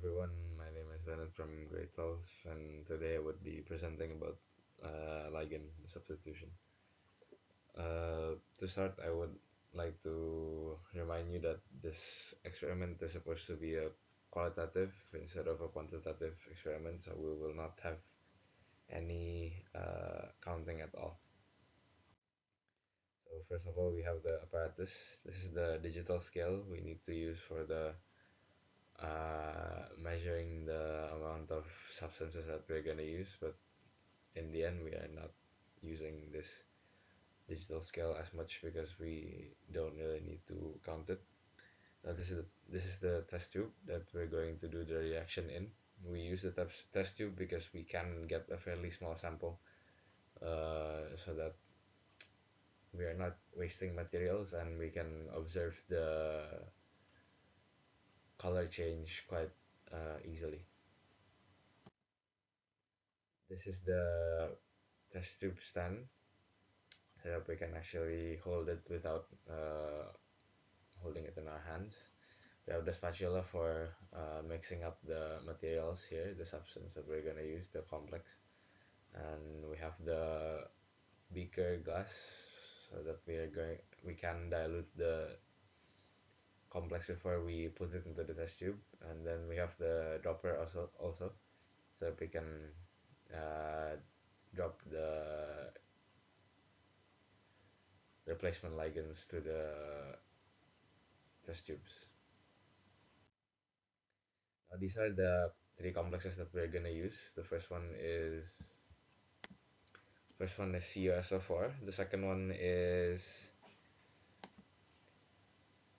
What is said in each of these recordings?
everyone, my name is Bennett from grade 12 and today I would be presenting about ligand substitution. To start, I would like to remind you that this experiment is supposed to be a qualitative instead of a quantitative experiment, so we will not have any counting at all. So first of all, we have the apparatus. This is the digital scale we need to use for the measuring the amount of substances that we're going to use, but in the end we are not using this digital scale as much because we don't really need to count it. Now this is the test tube that we're going to do the reaction in. We use the test tube because we can get a fairly small sample, so that we are not wasting materials and we can observe the color change quite easily. This is the test tube stand, so that we can actually hold it without holding it in our hands. We have the spatula for mixing up the materials here, the substance that we're going to use, the complex. And we have the beaker glass so that we can dilute the complex before we put it into the test tube. And then we have the dropper also so that we can drop the replacement ligands to the test tubes. Now these are the three complexes that we're gonna use. The first one is CuSO4. The second one is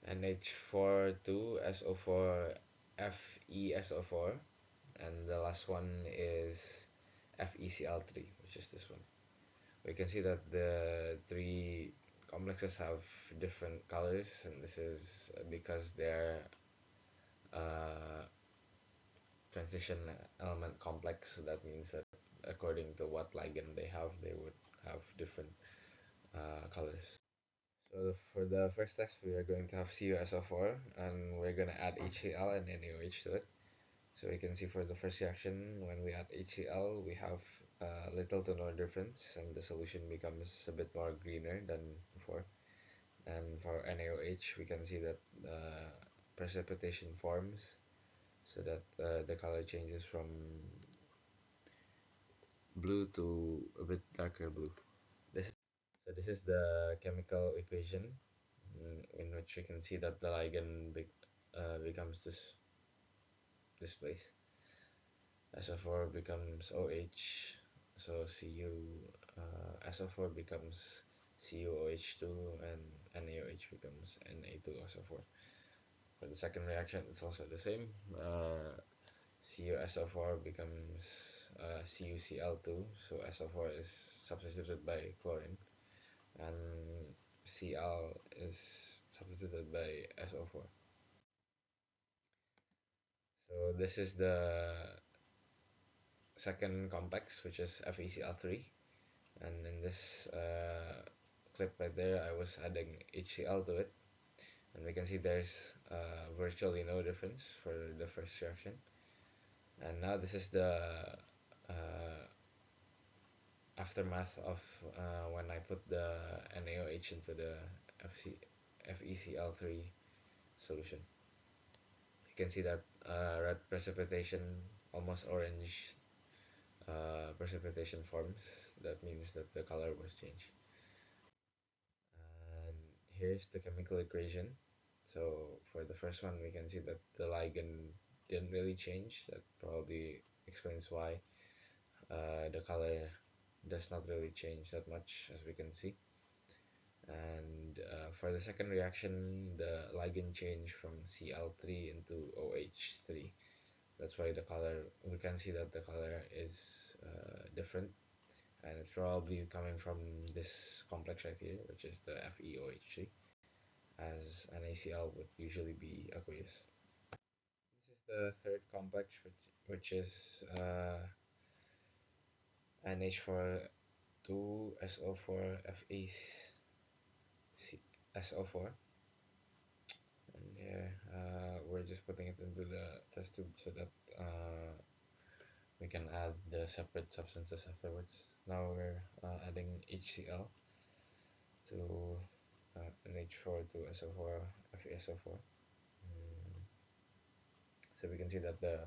NH42SO4 FeSO4, and the last one is FeCl3, which is this one. We can see that the three complexes have different colors, and this is because they're transition element complex. That means that according to what ligand they have, they would have different colors. So for the first test, we are going to have CuSO4, and we're going to add HCl and NaOH to it. So we can see for the first reaction, when we add HCl, we have little to no difference, and the solution becomes a bit more greener than before. And for NaOH, we can see that precipitation forms, so that the color changes from blue to a bit darker blue. This is the chemical equation in which you can see that the ligand becomes this place. SO4 becomes OH, so SO4 becomes CuOH2, and NaOH becomes Na2SO4. For the second reaction, it's also the same. CuSO4 becomes CuCl2, so SO4 is substituted by chlorine, and Cl is substituted by SO4. So this is the second complex, which is FeCl3, and in this clip right there, I was adding HCl to it, and we can see there's virtually no difference for the first reaction. And now this is the aftermath of when I put the NaOH into the FeCl3 solution. You can see that red precipitation, almost orange precipitation forms. That means that the color was changed. And here's the chemical equation. So for the first one, we can see that the ligand didn't really change. That probably explains why the color does not really change that much, as we can see. And for the second reaction, the ligand changed from Cl3 into OH3. That's why we can see that the color is different, and it's probably coming from this complex right here, which is the FeOH3, as NaCl would usually be aqueous. This is the third complex, which is NH42SO4 FeSO4, and here we're just putting it into the test tube so that we can add the separate substances afterwards. Now we're adding HCl to NH4 to SO4 FeSO4. So we can see that the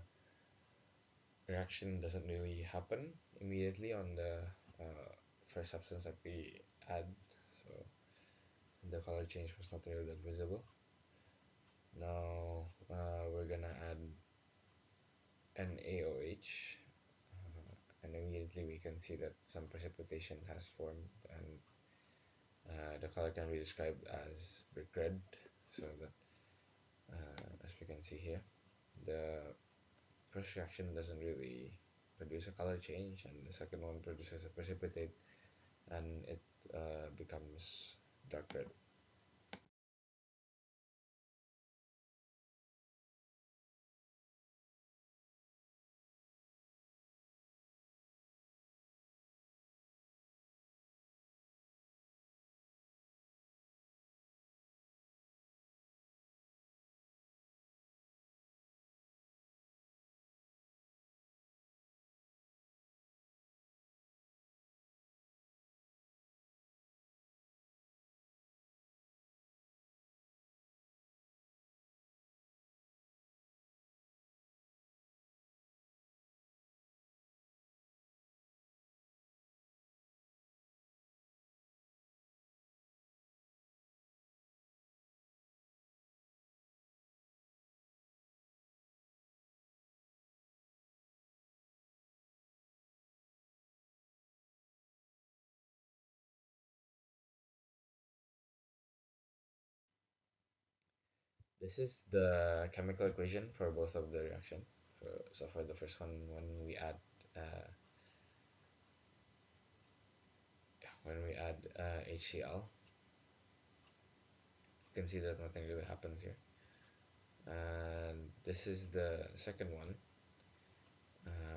reaction doesn't really happen immediately on the first substance that we add, so the color change was not really that visible. Now we're gonna add NaOH, and immediately we can see that some precipitation has formed, and the color can be described as brick red. So that, as we can see here, the first reaction doesn't really produce a color change, and the second one produces a precipitate, and it becomes dark red. This is the chemical equation for both of the reaction. So for the first one, uh, when we add HCl, you can see that nothing really happens here. And this is the second one,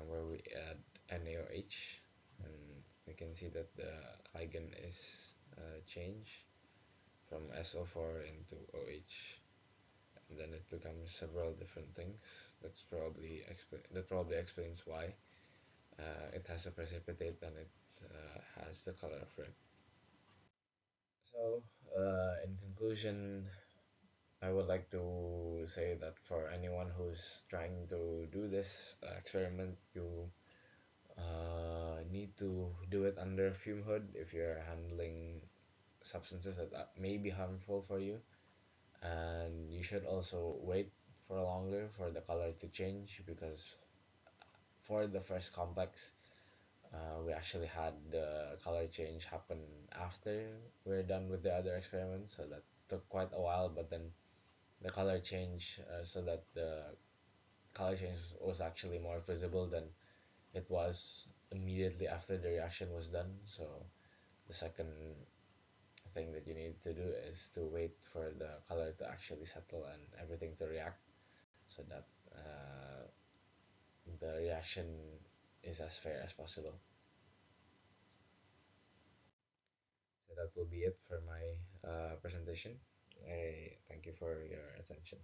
where we add NaOH, and we can see that the ligand is changed from SO4 into OH, and then it becomes several different things. That probably explains why it has a precipitate and it has the color of red. So, in conclusion, I would like to say that for anyone who's trying to do this experiment, you need to do it under fume hood if you're handling substances that may be harmful for you, and you should also wait for longer for the color to change, because for the first complex, we actually had the color change happen after we're done with the other experiments, so that took quite a while. But then the color change, so that the color change was actually more visible than it was immediately after the reaction was done. So the second thing that you need to do is to wait for the color to actually settle and everything to react, so that the reaction is as fair as possible. So that will be it for my presentation. I thank you for your attention.